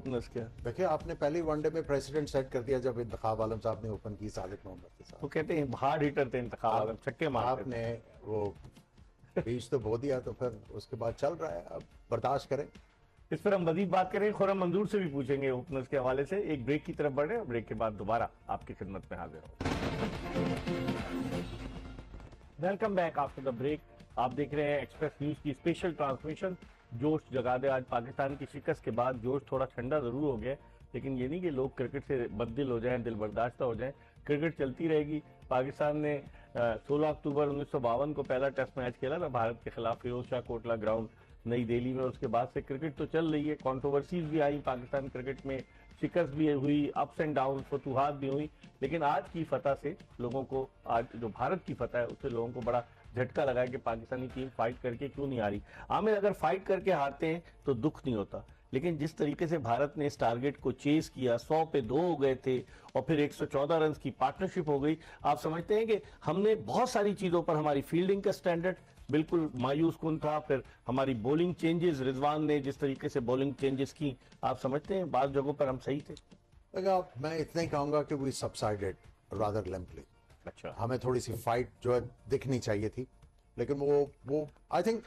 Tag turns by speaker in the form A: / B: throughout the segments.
A: Openers क्या?
B: देखिए, आपने पहले वनडे में प्रेसिडेंट सेट कर दिया जब इंतखाब आलम साहब ने ओपन की सादिक मोहम्मद के साथ।
A: वो कहते हैं हार्ड हिटर थे इंतखाब आलम, छक्के मारते थे।
B: आपने वो बीच तो बो दिया, तो फिर उसके बाद चल रहा है, अब बर्दाश्त करें।
A: इस पर हम मजीद बात करेंगे, खुर्रम मंजूर से भी पूछेंगे ओपनर्स के हवाले से। एक ब्रेक की तरफ बढ़े और ब्रेक के बाद दोबारा आपकी खिदमत में हाजिर हो। Welcome back after the break. आप देख रहे हैं एक्सप्रेस न्यूज की स्पेशल ट्रांसमिशन। जोश जगा दे। आज पाकिस्तान की शिकस्त के बाद जोश थोड़ा ठंडा जरूर हो गया, लेकिन ये नहीं कि लोग क्रिकेट से बददिल हो जाएं, दिल बर्दाश्त हो जाएं। क्रिकेट चलती रहेगी। पाकिस्तान ने 16 अक्टूबर 1952 को पहला टेस्ट मैच खेला था भारत के खिलाफ फिरोज शाह कोटला ग्राउंड नई दिल्ली में। उसके बाद से क्रिकेट तो चल रही है। कंट्रोवर्सीज भी आई पाकिस्तान क्रिकेट में, शिकस्त भी हुई, अप्स एंड डाउन, फतूहात भी हुई, लेकिन आज की फतह से लोगों को, आज जो भारत की फतह है उससे लोगों को बड़ा झटका लगा है कि पाकिस्तानी टीम फाइट करके क्यों नहीं आ रही। आमिर, अगर फाइट करके हारते हैं तो दुख नहीं होता, लेकिन जिस तरीके से भारत ने इस टारगेट को चेस किया, 100 पे 2 हो गए थे और फिर 114 रन की पार्टनरशिप हो गई। आप समझते हैं कि हमने बहुत सारी चीजों पर, हमारी फील्डिंग का स्टैंडर्ड बिल्कुल मायूस कुन था, फिर हमारी बॉलिंग चेंजेस, रिजवान ने जिस तरीके से बॉलिंग चेंजेस की, आप समझते हैं बात जगहों पर हम सही थे?
B: मैं इतना ही कहूंगा कि वी सबसाइडेड रादर लिम्पली।
A: अच्छा,
B: हमें थोड़ी सी फाइट जो है दिखनी चाहिए थी, लेकिन वो आई थिंक,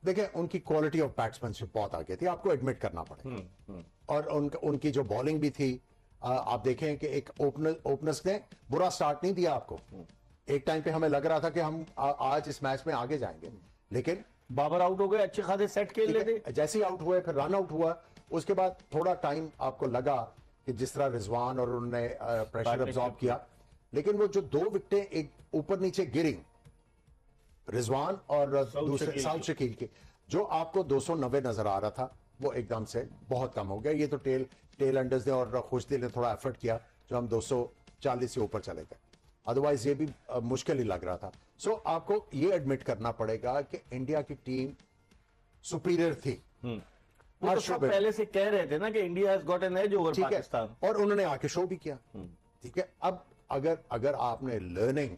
B: देखिए, उनकी क्वालिटी ऑफ बैट्समैनशिप बहुत आगे थी, आपको एडमिट करना पड़ेगा। और उनकी जो बॉलिंग भी थी, आप देखें कि एक ओपनर्स ने बुरा स्टार्ट नहीं दिया आपको। एक टाइम पे हमें लग रहा था कि हम आज इस मैच में आगे जाएंगे, लेकिन
A: बाबर आउट हो गए, अच्छे खासे सेट खेल लेते,
B: जैसे ही आउट हुए, फिर रन आउट हुआ, उसके बाद थोड़ा टाइम आपको लगा कि जिस तरह रिजवान और उन्होंने प्रेशर अब्सॉर्ब किया, लेकिन वो जो 2 विकेटें एक ऊपर नीचे गिरी, रिजवान और दूसरे साउथ शकील की, जो आपको 290 नजर आ रहा था, वो एकदम से बहुत कम हो गया। ये तो टेल एंडर्स ने और खुशदिल ने थोड़ा एफर्ट किया, जो हम 240 से ऊपर चले गए, अदरवाइज ये भी मुश्किल ही लग रहा था। सो आपको ये एडमिट करना पड़ेगा कि इंडिया की टीम सुपीरियर थी।
A: वो तो सब पहले से कह रहे थे ना कि India has got an edge over Pakistan,
B: और उन्होंने आके शो भी किया। ठीक है, अब अगर आपने लर्निंग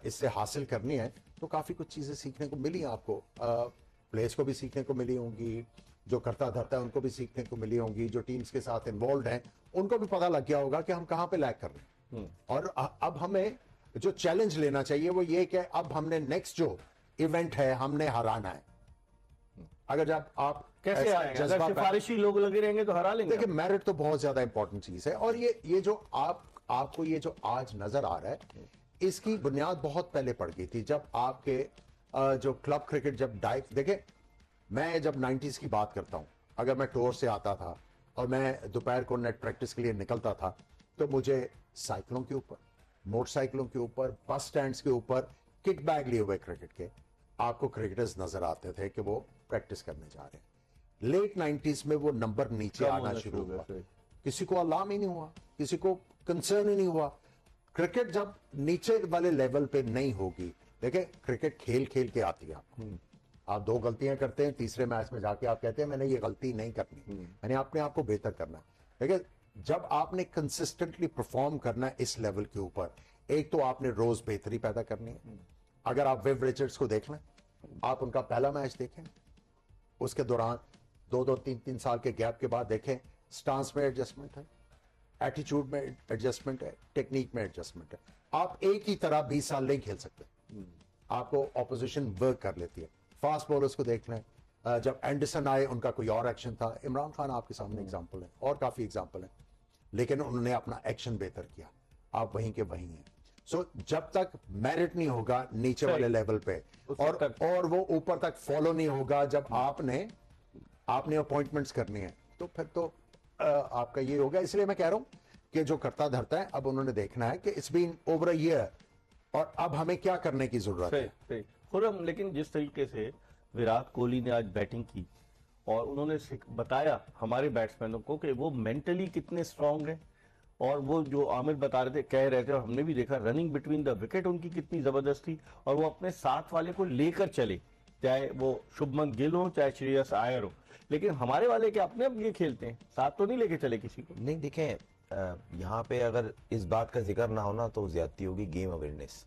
B: इससे हासिल करनी है तो काफी कुछ चीजें सीखने को मिली आपको। प्लेयर्स को भी सीखने को मिली होंगी, जो करता धरता है उनको भी सीखने को मिली होंगी, जो टीम्स के साथ इन्वॉल्व हैं उनको भी पता लग गया होगा कि हम कहां पे लैग कर रहे हैं। और अब हमें जो चैलेंज लेना चाहिए वो ये कि अब हमने नेक्स्ट जो इवेंट है हमने हराना है। अगर जब आप
A: कैसे आएगा? अगर सिफारिशी लोग लगे रहेंगे तो हरा लेंगे।
B: देखिए, मेरिट तो बहुत ज्यादा इंपॉर्टेंट चीज है, और ये जो आपको ये जो आज नजर आ रहा है, इसकी बुनियाद बहुत पहले पड़ गई थी, जब आपके जो क्लब क्रिकेट जब देखे, मैं जब 90s की बात करता हूं, अगर मैं टूर से आता था और मैं दोपहर को नेट प्रैक्टिस के लिए निकलता था, तो मुझे साइकिलों के ऊपर, मोटरसाइकिलों के ऊपर, बस स्टैंड्स के ऊपर किट बैग लिए हुए क्रिकेट के आपको क्रिकेटर्स नजर आते थे कि वो प्रैक्टिस करने जा रहे हैं। लेट 90s में वो नंबर नीचे आना शुरू हुआ, किसी को अलार्म ही नहीं हुआ, किसी को कंसर्न ही नहीं हुआ। क्रिकेट जब नीचे वाले लेवल पे नहीं होगी, देखिए, क्रिकेट खेल खेल के आती है आपको। आप 2 गलतियां करते हैं, तीसरे मैच में जाके आप कहते हैं मैंने ये गलती नहीं करनी, मैंने अपने आप को बेहतर करना है। देखिए, जब आपने कंसिस्टेंटली परफॉर्म करना है इस लेवल के ऊपर, एक तो आपने रोज बेहतरी पैदा करनी है। अगर आप विव रिचर्ड्स को देख लें, आप उनका पहला मैच देखें, उसके दौरान 2-2, 3-3 साल के गैप के बाद देखें, स्टांस में एडजस्टमेंट है, एटीट्यूड में एडजस्टमेंट है, टेक्निक में एडजस्टमेंट है। आप एक ही तरह 20 साल नहीं खेल सकते, आपको ऑपोजिशन वर्क कर लेती है। फास्ट बॉलर्स को देख लें, जब एंडरसन आए उनका कोई और एक्शन था, इमरान खान आपके सामने एग्जांपल है, और काफी एग्जांपल है, लेकिन उन्होंने अपना एक्शन बेहतर किया। आप वहीं के वहीं हैं। सो जब तक मेरिट नहीं होगा नीचे वाले लेवल पे, और वो ऊपर तक फॉलो नहीं होगा, जब आपने अपॉइंटमेंट्स करनी है, तो फिर तो आपका ये होगा। इसलिए मैं कह रहा हूं कि जो करता धरता है, अब उन्होंने देखना है कि it's been over a year, और अब हमें क्या करने की जरूरत है।
A: खुर्रम, लेकिन जिस तरीके से विराट कोहली ने आज बैटिंग की और उन्होंने बताया हमारे बैट्समैनों को कि वो मेंटली कितने स्ट्रांग हैं, और वो जो आमिर बता रहे थे, कह रहे थे, और हमने भी देखा, रनिंग बिटवीन द विकेट उनकी कितनी जबरदस्त थी, और वो अपने साथ वाले को लेकर चले, चाहे वो शुभमन गिल हो चाहे श्रेयस अय्यर हो। लेकिन हमारे वाले के अपने अब ये खेलते हैं, साथ तो नहीं लेके चले किसी को।
C: नहीं, देखें, यहाँ पे अगर इस बात का जिक्र ना होना तो ज्यादती होगी गेम अवेयरनेस।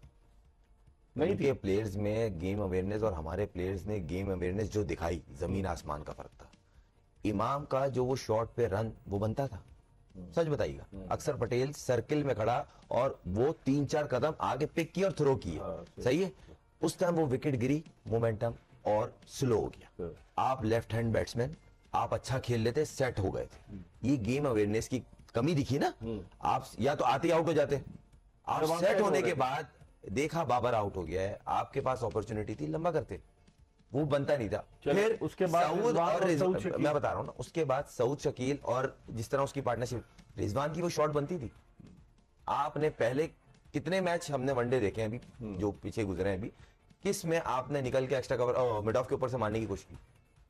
C: नहीं के प्लेयर्स में गेम अवेयरनेस और हमारे प्लेयर्स ने गेम अवेयरनेस जो दिखाई, जमीन आसमान का फर्क था। इमाम का जो वो शॉट पे रन वो बनता था? सच बताइएगा। अक्षर पटेल सर्किल में खड़ा और वो 3-4 कदम आगे पिक किया और थ्रो किया, सही है। उस टाइम वो विकेट गिरी, मोमेंटम और स्लो हो गया। आप लेफ्ट हैंड बैट्समैन, आप अच्छा खेल लेते, सेट हो गए थे। ये गेम अवेयरनेस की कमी दिखी ना। आप या तो आते आउट हो जाते, आप सेट होने के बाद देखा बाबर आउट हो गया है, आपके पास अपॉर्चुनिटी थी लंबा करते, वो बनता नहीं था। फिर
A: उसके बाद
C: सऊद और
A: सऊद शकील।
C: मैं बता रहा हूँ ना, उसके बाद सऊद शकील और जिस तरह उसकी पार्टनरशिप, रिजवान की वो शॉट बनती थी। आपने पहले कितने मैच हमने वनडे देखे हैं अभी जो पीछे गुजरे हैं अभी, किस में आपने निकल के एक्स्ट्रा कवर मिड ऑफ के ऊपर से मारने की कोशिश की?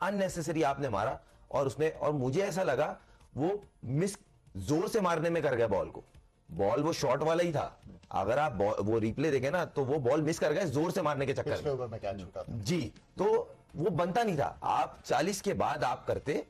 C: अननेसेसरी आपने मारा और उसमें, और मुझे ऐसा लगा वो मिस जोर से मारने में कर गया बॉल को। बॉल वो शॉट वाला ही था, अगर आप वो रिप्ले देखें ना तो वो बॉल मिस कर गए जोर से मारने के चक्कर
B: पिछले ओवर में कैच छूटा था।
C: जी, तो वो बनता नहीं था। आप 40 के बाद आप करते,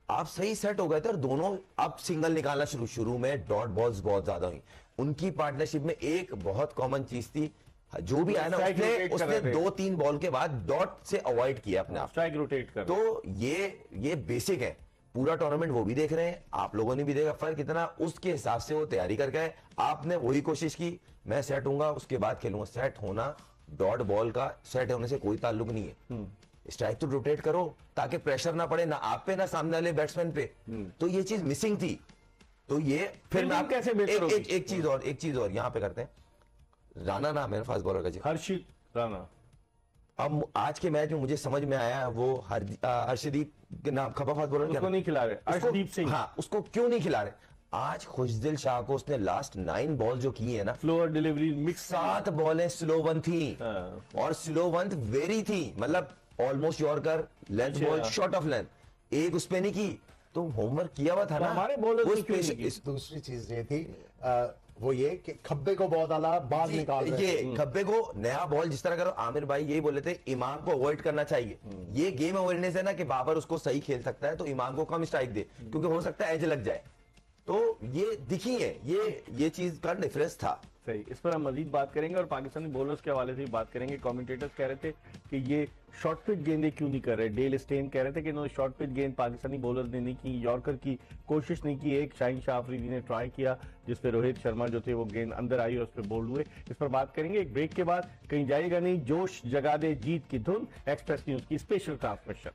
C: आप सही सेट हो गए थे और दोनों अब सिंगल निकालना शुरू में डॉट बॉल्स बहुत ज्यादा हुई। उनकी पार्टनरशिप में एक बहुत कॉमन चीज थी, जो भी आया ना
A: Strike rotate कर
C: उसने
A: रहे थे।
C: 2-3 बॉल के बाद डॉट से अवॉइड किया अपने आप।
A: स्ट्राइक रोटेट कर।
C: तो ये बेसिक है। पूरा टूर्नामेंट वो भी देख रहे हैं, आप लोगों ने भी देखा फर्क कितना, उसके हिसाब से वो तैयारी करके आए। आपने वही कोशिश की, मैं सेट होऊंगा उसके बाद खेलूंगा। सेट होना, डॉट बॉल का सेट होने से कोई ताल्लुक नहीं है। स्ट्राइक तो रोटेट करो ताकि प्रेशर ना पड़े ना आप पे ना सामने वाले बैट्समैन पे। तो ये चीज मिसिंग थी। तो ये फिर मैं
A: Fielding कैसे बेहतर होगी?
C: एक चीज और यहाँ पे करते हैं। राणा नाम है फास्ट बॉलर का जी,
A: हर्षित राणा।
C: अब आज के मैच में मुझे समझ में आया वो हर्षदीप के नाम खपा फास्ट बॉलर
A: उसको नहीं खिला रहे, अर्शदीप सिंह।
C: हाँ, उसको क्यों नहीं खिला रहे? आज खुशदिल शाह को उसने लास्ट 9 बॉल जो की है ना,
A: फ्लोअर डिलीवरी मिक्स
C: 7 बॉलें स्लो वन थी और स्लो वन वेरी थी, मतलब almost yorker, length ball, short of length, एक उस पे नहीं की। तो होमवर्क किया हुआ था ना
A: हमारे bowlers
C: वो
A: ने क्यों नहीं की?
B: दूसरी चीज ये थी वो ये कि खब्बे को बहुत आला बाहर निकाल रहे थे।
C: ये खब्बे को नया बॉल जिस तरह करो, आमिर भाई यही बोले थे इमाम को अवॉइड करना चाहिए। ये गेम अवेयरनेस है ना कि बाबर उसको सही खेल सकता है तो इमाम को कम स्ट्राइक दे, क्योंकि हो सकता है एज लग जाए। तो ये दिखी है, ये चीज का डिफरेंस था।
A: सही, इस पर हम मजीद बात करेंगे और पाकिस्तानी बॉलर्स के हवाले से भी बात करेंगे। कमेंटेटर्स कह रहे थे कि ये शॉर्ट पिच गेंदें क्यों नहीं कर रहे। डेल स्टेन कह रहे थे कि इन्होंने शॉर्ट पिच गेंद पाकिस्तानी बॉलर ने नहीं की, यॉर्कर की कोशिश नहीं की। एक शाहीन शाह अफरीदी ने ट्राई किया जिस पे रोहित शर्मा जो थे वो गेंद अंदर आई और उस पर बोल्ड हुए। इस पर बात करेंगे एक ब्रेक के बाद। कहीं जाएगा नहीं, जोश जगा दे जीत की धुन, एक्सप्रेस न्यूज की स्पेशल ट्रांसमिशन।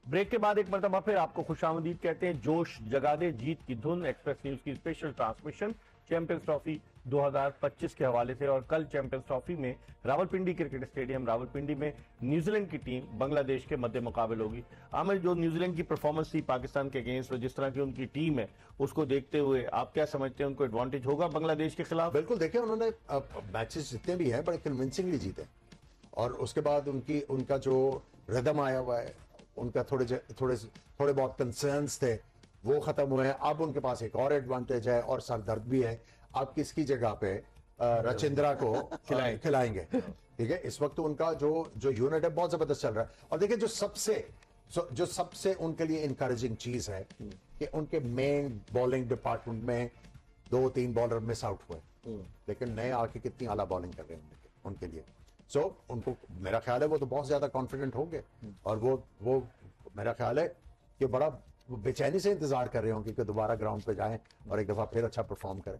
A: ब्रेक के बाद एक मरतबा फिर आपको खुशामदीद कहते हैं। जोश जगा दे जीत की धुन, एक्सप्रेस न्यूज की स्पेशल ट्रांसमिशन चैंपियंस ट्रॉफी 2025 के हवाले से। और कल चैंपियंस ट्रॉफी में रावलपिंडी क्रिकेट स्टेडियम रावलपिंडी में न्यूजीलैंड की टीम बांग्लादेश के मध्य मुकाबल होगी। आमिर, जो न्यूजीलैंड की परफॉर्मेंस थी पाकिस्तान के अगेंस्ट, जिस तरह की उनकी टीम है, उसको देखते हुए आप क्या समझते हैं, उनको एडवांटेज होगा बांग्लादेश के खिलाफ?
B: बिल्कुल, देखिए उन्होंने मैचेस जितने भी हैं बड़े कन्विंसिंगली जीते और उसके बाद उनका जो रिदम आया हुआ है, उनका थोड़े बहुत कंसर्न्स थे वो खत्म हुए हैं। अब उनके पास एक और एडवांटेज है और सरदर्द भी है। आप किसकी जगह पे रचिंद्रा को खिलाएंगे? ठीक है, इस वक्त उनका जो यूनिट है बहुत जबरदस्त चल रहा है। और देखिए जो सबसे उनके लिए इंकरेजिंग चीज है कि उनके मेन बॉलिंग डिपार्टमेंट में 2-3 बॉलर मिस आउट हुए, लेकिन नए आके कितनी आला बॉलिंग कर रहे हैं उनके लिए। उनको मेरा ख्याल है वो तो बहुत ज्यादा कॉन्फिडेंट होंगे और वो मेरा ख्याल है कि बड़ा बेचैनी से इंतजार कर रहे होंगे कि दोबारा ग्राउंड पे जाएं और एक दफा फिर अच्छा परफॉर्म करें।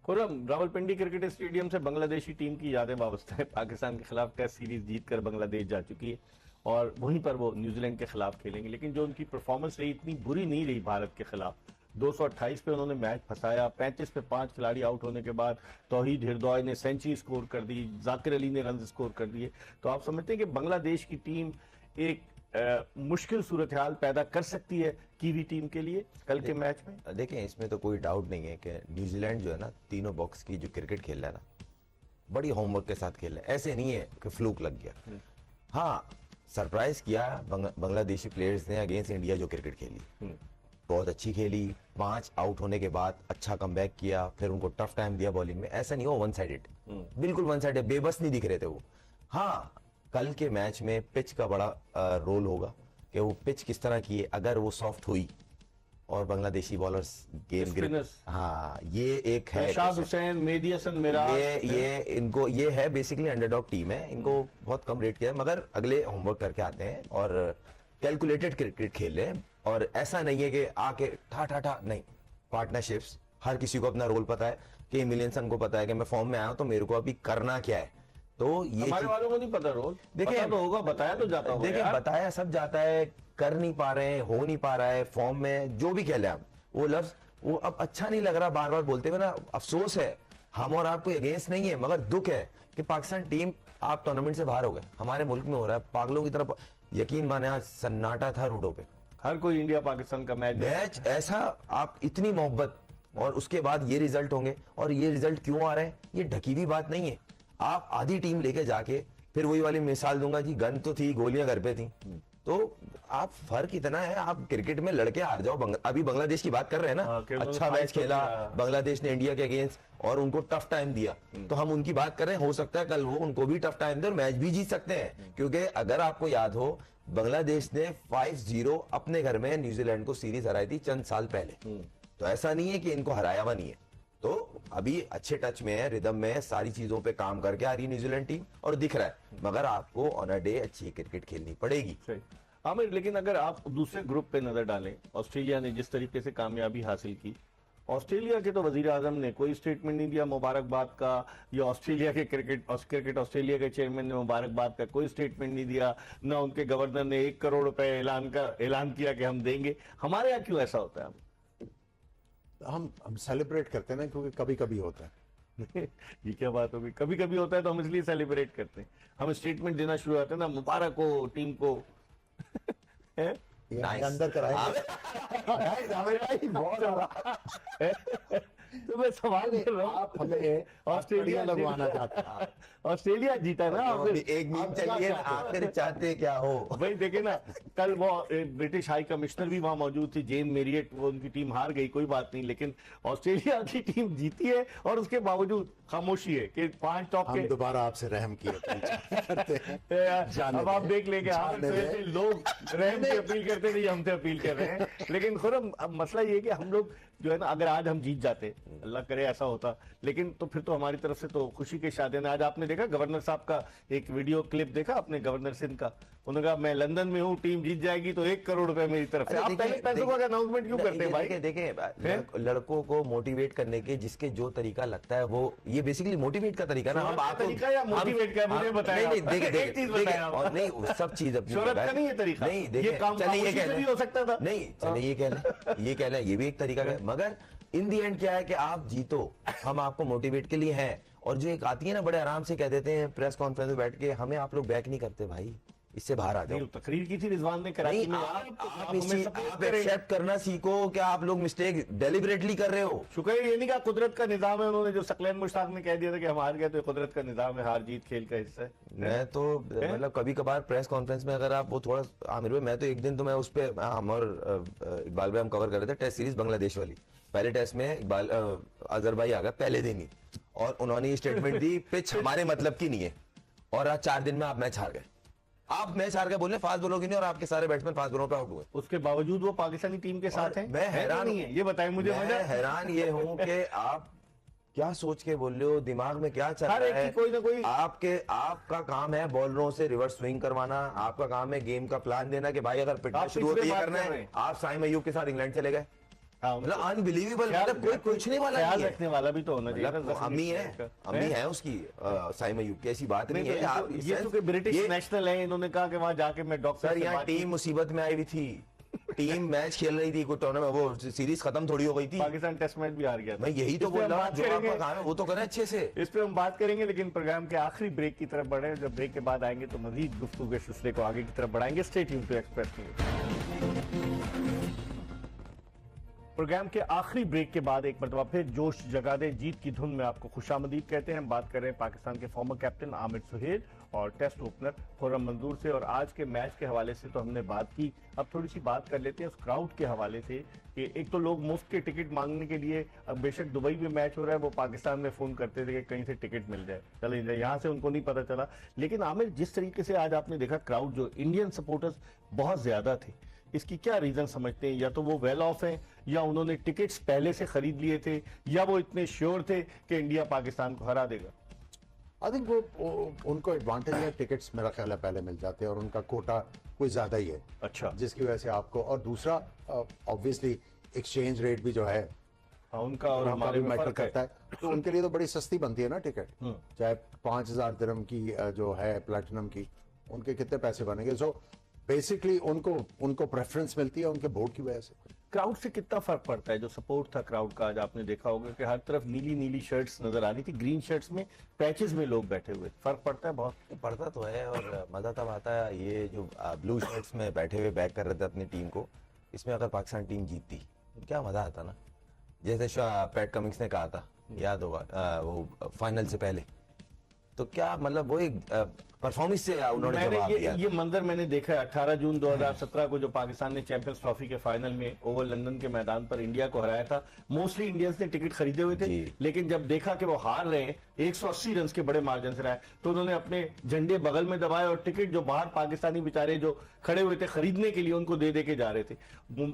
A: खुर्रम, रावलपिंडी क्रिकेट स्टेडियम से बांग्लादेशी टीम की यादें वाबस्ता है। पाकिस्तान के खिलाफ टेस्ट सीरीज जीतकर बांग्लादेश जा चुकी है और वहीं पर वो न्यूजीलैंड के खिलाफ खेलेंगे। लेकिन जो उनकी परफॉर्मेंस रही इतनी बुरी नहीं रही भारत के खिलाफ। 228 पे उन्होंने मैच फंसाया, 35 पे 5 खिलाड़ी आउट होने के बाद तौहीद हिरदौई ने सेंचुरी स्कोर कर दी, जाकिर अली ने रन स्कोर कर दिए। तो आप समझते हैं कि बांग्लादेश की टीम एक मुश्किल सूरत हाल पैदा कर सकती है कीवी टीम के लिए कल के मैच में?
C: देखें, इसमें तो कोई डाउट नहीं है कि न्यूजीलैंड जो है ना, तीनों बॉक्स की जो क्रिकेट खेल रहा है ना, बड़ी होमवर्क के साथ खेल रहा है। ऐसे नहीं है कि फ्लूक लग गया। हाँ, सरप्राइज किया बांग्लादेशी प्लेयर्स ने अगेंस्ट इंडिया जो क्रिकेट खेली, बहुत अच्छी खेली। 5 आउट होने के बाद अच्छा कमबैक किया, फिर उनको टफ टाइम दिया बॉलिंग में। ऐसा नहीं हो वन साइडेड, बिल्कुल वन साइडेड बेबस नहीं दिख रहे थे वो। हाँ, कल के मैच में पिच का बड़ा रोल होगा कि वो पिच किस तरह की है। अगर वो सॉफ्ट हुई और बांग्लादेशी बॉलर्स गेम गिर, हाँ, ये एक है।
A: शाद हुसैन, मेहदी हसन, मिराज,
C: ये है बेसिकली अंडरडॉग टीम है। इनको बहुत कम रेट किया है, मगर अगले होमवर्क करके आते हैं और कैलकुलेटेड क्रिकेट खेल रहे हैं, और ऐसा नहीं है कि आके ठा ठा ठा, नहीं, पार्टनरशिप्स, हर किसी को अपना रोल पता है कि मिलियनसन को पता है कि मैं फॉर्म में आया हूं तो मेरे को अभी करना क्या है। तो ये
A: हमारे वालों को नहीं पता रोल,
C: देखिए,
A: पता तो होगा, बताया तो जाता होगा
C: देखिए
A: यार।
C: बताया सब जाता है, कर नहीं पा रहे हैं, हो नहीं पा रहा है फॉर्म में, जो भी खेले आप, वो लफ्ज वो अब अच्छा नहीं लग रहा बार बार बोलते हुए ना। अफसोस है, हम और आपको अगेंस्ट नहीं है, मगर दुख है कि पाकिस्तान टीम आप टूर्नामेंट से बाहर हो गए। हमारे मुल्क में हो रहा है पागलों की तरफ, यकीन माने आज सन्नाटा था रोडों पे।
A: हर कोई इंडिया पाकिस्तान का मैच
C: ऐसा, आप इतनी मोहब्बत, और उसके बाद ये रिजल्ट होंगे, और ये रिजल्ट क्यों आ रहे हैं, ये ढकी हुई बात नहीं है। आप आधी टीम लेके जाके, फिर वही वाली मिसाल दूंगा जी, गन तो थी, गोलियां घर पे थी, तो आप फर्क इतना है, आप क्रिकेट में लड़के हार जाओ। अभी बांग्लादेश की बात कर रहे हैं ना,
A: हाँ, कि उन्होंने
C: अच्छा मैच
A: fight तो
C: खेला
A: किया।
C: बांग्लादेश ने इंडिया के अगेंस्ट, और उनको टफ टाइम दिया, तो हम उनकी बात कर रहे हैं। हो सकता है कल वो उनको भी टफ टाइम दे और मैच भी जीत सकते हैं, क्योंकि अगर आपको याद हो, बांग्लादेश ने 5-0 अपने घर में न्यूजीलैंड को सीरीज हराई थी चंद साल पहले। तो ऐसा नहीं है कि इनको हराया हुआ नहीं है, तो अभी अच्छे टच में है, रिदम में है, सारी चीजों पे काम करके आ रही है न्यूजीलैंड टीम, और दिख रहा है। मगर आपको ऑन अ डे अच्छी क्रिकेट खेलनी पड़ेगी।
A: सही आमिर, लेकिन अगर आप दूसरे ग्रुप पे नजर डालें, ऑस्ट्रेलिया ने जिस तरीके से कामयाबी हासिल की, ऑस्ट्रेलिया के तो वजीर आजम ने कोई स्टेटमेंट नहीं दिया मुबारकबाद का, या ऑस्ट्रेलिया के क्रिकेट ऑस्ट्रेलिया के चेयरमैन ने मुबारकबाद का कोई स्टेटमेंट नहीं दिया, ना उनके गवर्नर ने 1 करोड़ रुपए ऐलान किया कि हम देंगे। हमारे यहाँ क्यों ऐसा होता है?
B: हम सेलिब्रेट करते हैं ना, क्योंकि कभी कभी होता है।
A: ये क्या बात होगी, कभी कभी होता है तो हम इसलिए सेलिब्रेट करते हैं, हम स्टेटमेंट देना शुरू करते हैं ना, मुबारक हो टीम को। हैं?
B: ये
C: Nice.
B: अंदर कराएंगे। बहुत ज्यादा।
A: तो मैं सवाल कर रहा हूँ,
B: आप हमें ऑस्ट्रेलिया लगवाना चाहते हैं।
A: ऑस्ट्रेलिया जीता ना
C: तो अभी
A: फिर।
C: एक मीम चलिए ना, आखिर चाहते क्या हो।
A: भाई देखे ना, कल वो ब्रिटिश हाई कमिश्नर भी वहां मौजूद थी, जेन मेरियट, वो उनकी टीम हार गई, कोई बात नहीं, लेकिन ऑस्ट्रेलिया की टीम जीती है, और उसके बावजूद खामोशी है कि 5 टॉप
B: हम
A: के।
B: दोबारा आपसे रहम की अपील करते हैं। जाने
A: अब आप
B: दें।
A: देख लेंगे, आप
B: जाने दें।
A: लोग रहम की अपील करते नहीं, हमसे अपील कर रहे हैं। लेकिन खुरम, अब मसला ये है कि हम लोग जो है ना, अगर आज हम जीत जाते, अल्लाह करे ऐसा होता, लेकिन तो फिर तो हमारी तरफ से तो खुशी के शादियां। आज आपने देखा गवर्नर साहब का एक वीडियो क्लिप देखा आपने, गवर्नर सिंध का, उन्होंने कहा मैं लंदन में हूँ, टीम जीत जाएगी तो 1 करोड़ रुपए मेरी तरफ से। आप पहले पैसों का अनाउंसमेंट क्यों करते हैं भाई?
C: देखिए लड़कों को मोटिवेट करने के जिसके जो तरीका लगता है, वो ये बेसिकली मोटिवेट का तरीका ना।
A: शोहरत
C: हम
A: का
C: आपको
A: तरीका या मोटिवेट का, मुझे बताएं
C: नहीं
A: आप।
C: देखिए
A: एक चीज बताएं आप।
C: और नहीं, सब चीज अपनी
A: शोहरत
C: जगह
A: का
C: है।
A: नहीं है तरीका।
C: नहीं
A: ये
C: देखिए,
A: काम
C: चलिए ये
A: खामोशी
C: कह
A: से
C: लें,
A: भी हो सकता था।
C: नहीं चलिए ये कह लें, ये भी एक तरीका है। मगर इन दी एंड क्या है कि आप जीतो, हम आपको मोटिवेट के लिए हैं। और जो एक आती है ना, बड़े आराम से कह देते हैं प्रेस कॉन्फ्रेंस में बैठ के, हमें आप लोग बैक नहीं करते भाई, इससे बाहर आ जाओ।
A: नहीं, तकरीर की थी रिजवान ने कराची
C: नहीं,
A: में।
C: आप
A: हमें support
C: आप
A: करें।
C: एक्सेप्ट करना सीखो, क्या आप लोग मिस्टेक डेलिबरेटली कर रहे हो।
A: शुक्र है ये नहीं कहा कुदरत का निजाम है, उन्होंने जो सकलैन मुश्ताक ने कह दिया था कि हम हार गए, तो ये कुदरत का निजाम है, हार जीत खेल का हिस्सा है।
C: मैं तो मतलब कभी कभार प्रेस कॉन्फ्रेंस में अगर आप वो थोड़ा आमिर भाई, मैं तो एक दिन तो मैं उस पे हम और इकबाल भाई हम कवर कर रहे थे टेस्ट सीरीज बांग्लादेश वाली। पहले टेस्ट में इकबाल अजहर भाई आ गए पहले दिन ही, और उन्होंने ये स्टेटमेंट दी, पिच हमारे मतलब की नहीं है, और आज 4 दिन में आप मैच हार गए। आप मैच हार गए बोले फास्ट बॉलों की नहीं, और आपके सारे बैट्समैन फास्ट बॉलों पे आउट हुए।
A: उसके बावजूद वो पाकिस्तानी टीम के साथ हैं।
C: मैं
A: है
C: हैरान
A: नहीं है, ये बताएं मुझे।
C: मैं हैरान ये हूं कि आप क्या सोच के बोल रहे हो, दिमाग में क्या चल
A: हर
C: रहा
A: एक
C: है।
A: की कोई ना कोई-
C: आपका काम है बॉलरों से रिवर्स स्विंग करवाना, आपका काम है गेम का प्लान देना कि भाई अगर
A: आप
C: फिटनेस शुरू
A: किस
C: होती
A: पे
C: है
A: बात
C: करना
A: कर रहे
C: है।
A: हैं?
C: आप साइम अयूब के साथ इंग्लैंड चले गए,
A: हाँ,
C: मतलब अनबिलीवेबल,
A: ख्याल-
C: मतलब कोई पूछने वाला
A: ख्याल
C: नहीं है।
A: रखने वाला भी तो होना चाहिए ना,
C: मतलब
A: जख्मी
C: अम्मी है,
A: का।
C: अम्मी है उसकी साइम अयूब की, ऐसी बात नहीं है। आप
A: ये चूंकि ब्रिटिश
C: ये-
A: नेशनल है, इन्होंने कहा कि वहां जाके मैं डॉक्टर
C: सर
A: से
C: यहाँ
A: बात की।
C: टीम मुसीबत में आई हुई थी, टीम मैच खेल रही थी, कोई टूर्नामेंट वो सीरीज खत्म थोड़ी हो गई थी।
A: पाकिस्तान टेस्ट मैच भी हार गया था।
C: मैं यही तो
A: इस पे
C: बोल
A: हम
C: रहा हूँ,
A: बात
C: जो आपका
A: करेंगे।
C: काम है वो तो करें अच्छे से।
A: इस पे हम बात करेंगे, लेकिन प्रोग्राम के आखिरी ब्रेक की तरफ बढ़े। जब ब्रेक के बाद आएंगे तो मजीद गुफ्तगू के सिलसिले को आगे की तरफ बढ़ाएंगे। Stay tuned to Express News. Programme के आखिरी ब्रेक के बाद एक मरतबा फिर जोश जगा दे, जीत की धुन में आपको खुशामदीद कहते हैं। हम बात कर रहे हैं पाकिस्तान के फॉर्मर कैप्टन आमिर सुहेल और टेस्ट ओपनर खुर्रम मंजूर से। और आज के मैच के हवाले से तो हमने बात की, अब थोड़ी सी बात कर लेते हैं उस क्राउड के हवाले से कि एक तो लोग मुफ्त के टिकट मांगने के लिए, अब बेशक दुबई में मैच हो रहा है, वो पाकिस्तान में फोन करते थे कि कहीं से टिकट मिल जाए, चले जाए, यहाँ से उनको नहीं पता चला। लेकिन आमिर, जिस तरीके से आज आपने देखा क्राउड, जो इंडियन सपोर्टर्स बहुत ज्यादा थे, इसकी क्या रीजन समझते हैं? या तो वो वेल ऑफ हैं, या उन्होंने टिकट्स पहले से खरीद लिए थे, या वो इतने श्योर थे कि इंडिया पाकिस्तान को हरा देगा?
B: आई थिंक वो उनको एडवांटेज है, टिकट्स मेरा ख्याल है पहले मिल जाते हैं, और उनका कोटा कुछ ज्यादा ही है,
A: अच्छा,
B: जिसकी वजह से आपको, और दूसरा ऑब्वियसली एक्सचेंज रेट भी जो है
A: हाँ, उनका और
B: उनका
A: हमारे
B: भी
A: में
B: मैटर
A: फर्क है।
B: करता है, तो उनके लिए तो बड़ी सस्ती बनती है ना टिकट, चाहे 5,000 दिरहम की जो है प्लेटिनम की, उनके कितने पैसे बनेंगे। सो बेसिकली उनको प्रेफरेंस मिलती है उनके बोर्ड की वजह से।
A: क्राउड से कितना फर्क पड़ता है? जो सपोर्ट था क्राउड का, आज आपने देखा होगा कि हर तरफ नीली नीली शर्ट्स नजर आ रही थी, ग्रीन शर्ट्स में पैचेस में लोग बैठे हुए, फर्क पड़ता है बहुत?
C: पढ़ता तो है, और मजा तब आता है ये जो ब्लू शर्ट्स में बैठे हुए बैक कर रहे थे अपनी टीम को, इसमें अगर पाकिस्तान टीम जीतती तो क्या मजा आता ना। जैसे पैट कमिंग्स ने कहा था, याद होगा वो फाइनल से पहले, तो क्या मतलब वो एक परफॉर्मेंस से उन्होंने जवाब
A: मैंने
C: दिया।
A: ये मंजर मैंने देखा है 18 जून 2017 को, जो पाकिस्तान ने चैंपियंस ट्रॉफी के फाइनल में ओवल लंदन के मैदान पर इंडिया को हराया था। मोस्टली इंडियंस ने टिकट खरीदे हुए थे,
C: जी।
A: लेकिन जब देखा कि वो हार रहे हैं 180 रन के बड़े मार्जिन से रहा है, तो उन्होंने अपने झंडे बगल में दबाए और टिकट जो बाहर पाकिस्तानी बेचारे जो खड़े हुए थे खरीदने के लिए, उनको दे दे के जा रहे थे।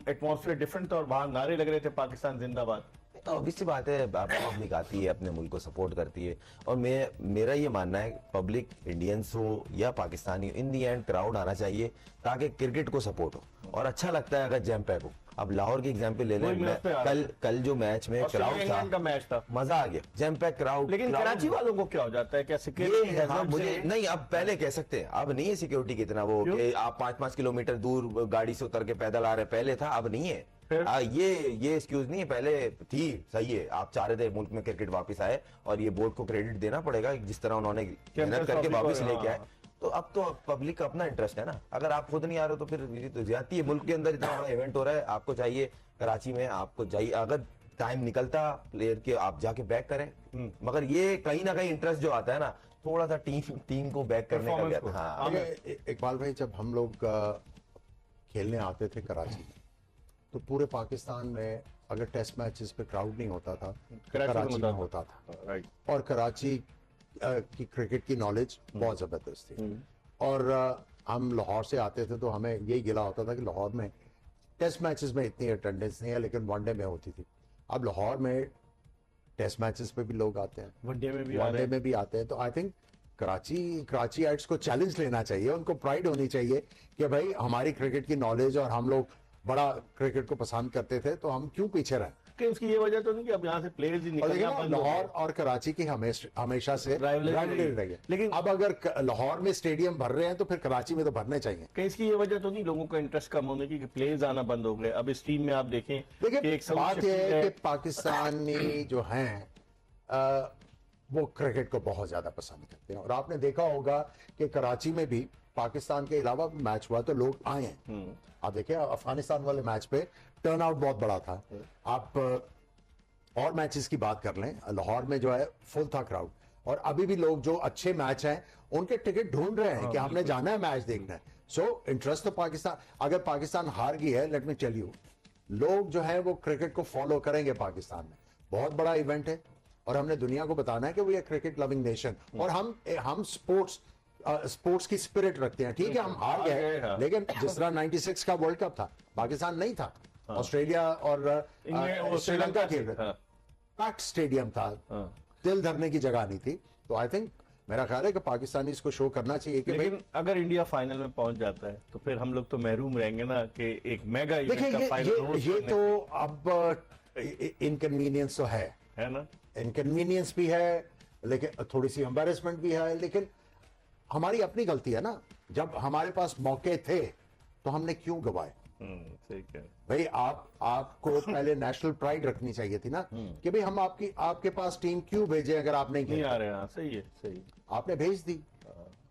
A: एटमॉस्फेयर डिफरेंट था और बाहर नारे लग रहे थे पाकिस्तान जिंदाबाद।
C: तो ऑब्वियस सी बात है, पब्लिक आती है, अपने मुल्क को सपोर्ट करती है, और मेरा ये मानना है पब्लिक इंडियंस हो या पाकिस्तानी, इन दी एंड क्राउड आना चाहिए ताकि क्रिकेट को सपोर्ट हो, और अच्छा लगता है अगर जैम पैक हो। अब लाहौर की एग्जांपल ले
A: वही
C: लें,
A: मैं उस पे आ रहा
C: कल जो मैच में
A: ऑस्ट्रेलिया
C: क्राउड
A: इंग्लैंड का
C: था,
A: मैच था,
C: मजा आ गया, जैम पैक क्राउड।
A: लेकिन कराची वालों को क्या हो जाता है? क्या सिक्योरिटी
C: ये हाँ, मुझे नहीं, अब पहले कह सकते हैं, अब नहीं है सिक्योरिटी कितना वो
A: क्यों?
C: कि आप 5-5 किलोमीटर दूर गाड़ी से उतर के पैदल आ रहे, पहले था, अब नहीं है।
A: फिर?
C: ये एक्सक्यूज नहीं है, पहले थी, सही है, आप चाह रहे थे मुल्क में क्रिकेट वापस आए, और ये बोर्ड को क्रेडिट देना पड़ेगा जिस तरह उन्होंने मेहनत करके वापस लेके आए। तो अब तो पब्लिक का अपना इंटरेस्ट है ना, अगर आप खुद नहीं आ रहे हो तो फिर ये तो ज्यादती है। मुल्क के अंदर इतना बड़ा इवेंट हो रहा है, आपको चाहिए कराची में, आपको चाहिए अगर टाइम निकलता प्लेयर के, आप जाके बैक करें, मगर ये कहीं ना कहीं इंटरेस्ट जो आता है ना, थोड़ा सा टीम को बैक करने का भी
A: Performance को।
C: आता है। हाँ,
B: देखिए, इकबाल भाई, जब हम लोग खेलने आते थे कराची, तो पूरे पाकिस्तान में अगर टेस्ट मैचेस पे क्राउड नहीं होता था तो कराची में होता था,
A: राइट।
B: और कराची की क्रिकेट की नॉलेज बहुत जबरदस्त थी। और हम लाहौर से आते थे तो हमें यही गिला होता था कि लाहौर में टेस्ट मैचेस में इतनी अटेंडेंस नहीं है, लेकिन वनडे में होती थी। अब लाहौर में टेस्ट मैचेस पे भी लोग आते हैं,
A: वनडे में भी आ रहे
B: वनडे
A: हैं।
B: में भी आते हैं। तो आई थिंक कराचीइट्स को चैलेंज लेना चाहिए, उनको प्राइड होनी चाहिए कि भाई हमारी क्रिकेट की नॉलेज, और हम लोग बड़ा क्रिकेट को पसंद करते थे, तो हम क्यों पीछे रहे।
A: कि उसकी ये वजह तो नहीं कि अब यहाँ से प्लेयर्स ही
B: और देखिए
A: निकलना
B: ना,
A: बंद हो
B: लाहौर
A: गए।
B: और कराची की हमेशा से
A: Rivalry
B: rivalry
A: रही।
B: रही है।
A: लेकिन-
B: अब अगर लाहौर में स्टेडियम भर रहे हैं तो फिर कराची में तो भरने चाहिए।
A: कहीं इसकी ये वजह तो नहीं लोगों का इंटरेस्ट कम होने की कि प्लेयर्स आना बंद हो गए? अब इस टीम में आप देखें कि
B: देखिए,
A: एक सऊदी
B: बात यह
A: शकील
B: है कि पाकिस्तानी जो हैं वो क्रिकेट को बहुत ज्यादा पसंद करते हैं, और आपने देखा होगा कि कराची में भी पाकिस्तान के अलावा मैच हुआ तो लोग आए हैं। आप देखिए, अफगानिस्तान वाले मैच पे टर्नआउट बहुत बड़ा था। आप और मैचेस की बात कर लें, लाहौर में जो है फुल था क्राउड, और अभी भी लोग जो अच्छे मैच हैं उनके टिकट ढूंढ रहे हैं कि हमने जाना है मैच देखना है। सो इंटरेस्ट तो पाकिस्तान, अगर पाकिस्तान हार गई है, लेट मी टेल यू, लोग जो है वो क्रिकेट को फॉलो करेंगे पाकिस्तान में। बहुत बड़ा इवेंट है, और हमने दुनिया को बताना है कि we are cricket loving nation, और हम स्पोर्ट्स की स्पिरिट रखते हैं। ठीक है, हम हार
A: हार गए,
B: गए,
A: हाँ।
B: लेकिन जिस तरह 96 का वर्ल्ड कप था, पाकिस्तान नहीं था, ऑस्ट्रेलिया और
A: वो
B: श्रीलंका खेल रहे थे,
A: हाँ।
B: पैक्ड स्टेडियम था,
A: हाँ।
B: दिल धरने की जगह नहीं थी। तो आई थिंक, मेरा ख्याल है कि पाकिस्तानी इसको शो करना चाहिए कि भाई,
A: लेकिन अगर इंडिया फाइनल में पहुंच जाता है तो फिर हम लोग तो महरूम रहेंगे ना कि एक मेगा इवेंट
B: देखिए
A: का फाइनल होस्ट
B: ये
A: करने
B: तो अब इनकन्वीनियंस तो है,
A: है ना।
B: इनकन्वीनियंस भी है, लेकिन थोड़ी सी एम्बेरसमेंट भी है, लेकिन हमारी अपनी गलती है ना। जब हमारे पास मौके थे तो हमने क्यों गवाए।
A: सही कह रहे हैं।
B: भाई आपको पहले नेशनल प्राइड रखनी चाहिए थी ना, कि भाई हम आपके पास टीम क्यों भेजे अगर आप नहीं
A: नहीं
B: खेलते।
A: आ रहे हैं, हाँ, सही है, सही।
B: आपने भेज दी,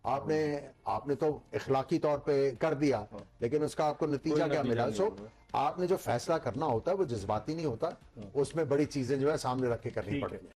B: आपने तो इखलाकी तौर पे कर दिया, लेकिन उसका आपको नतीजा
A: कोई
B: क्या
A: नतीजा
B: मिला।
A: नहीं
B: सो
A: हुआ।
B: आपने जो फैसला करना होता है वो जज्बाती नहीं होता, उसमें बड़ी चीजें जो है सामने रख के करनी
A: ठीक है।
B: पड़ती है।